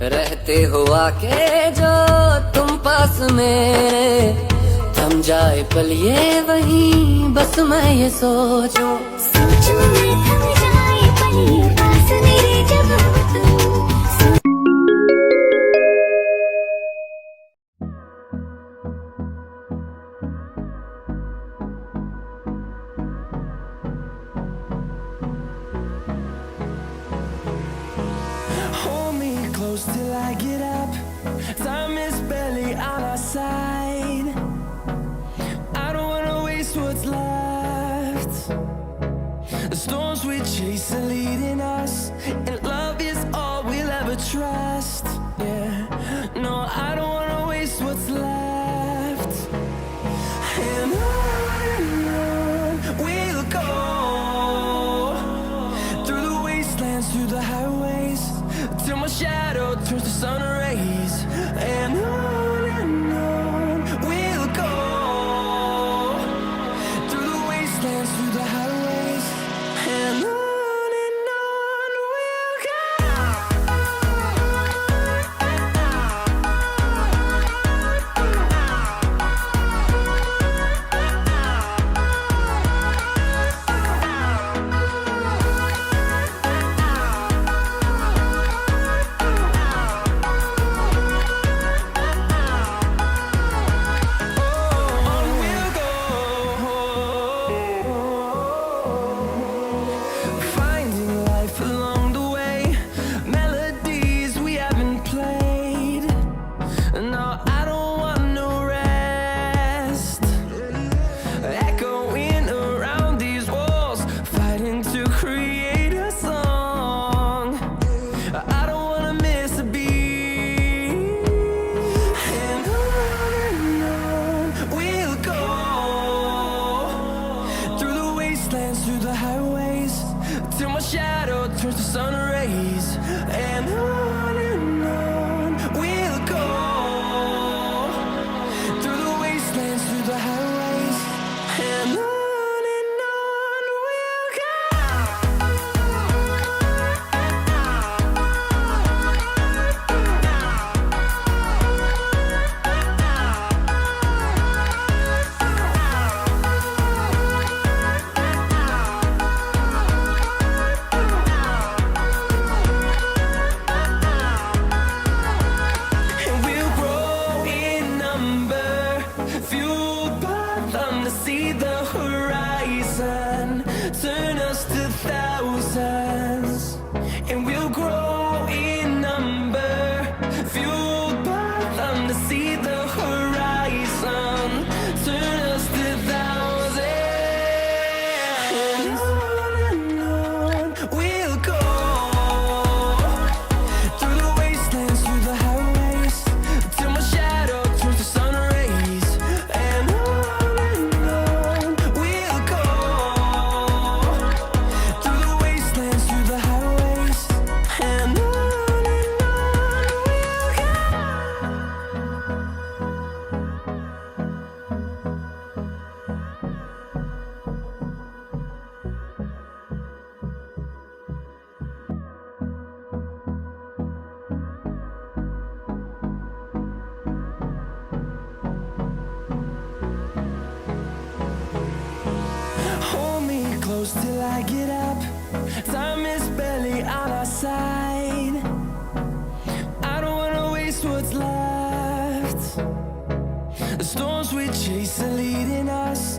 रहते हो आके जो तुम पास मेरे, थम जाए पल ये वहीं बस मैं ये सोचूं। सोचूं मैं थम जाए पल ये पास मेरे जब हो तुम। Hold me close till I get up. Time is barely on our side. I don't wanna waste what's left. The storms we chase are leading us, and love is all we'll ever trust. Yeah, no, I don't wanna waste what's left. And on we'll go, through the wastelands, through the highways, till my shadow turns to sun rays. And on we'll go, through the wastelands, through the highways. And on we'll go. Finding life along the way, melodies we haven't played. No, I don't want no rest. Echoing around these walls, fighting to create a song. I don't wanna miss a beat. And on we'll go, through the wastelands, through the highways, till my shadow turns to sun rays. And on we'll go, through the wastelands, through the highways. And on we'll go. And we'll grow in number, fueled by them to see the horizon, turn us to thousands. And we'll grow in number, fueled by them to see the horizon, turn us to thousands. And on we'll go, through the wastelands, through the highways, till my shadow turns to sun rays. And on we'll go, through the wastelands, through the highways. And on we'll go. Hold me close till I get up. Time is barely on our side. I don't wanna waste what's left. The storms we chase are leading us,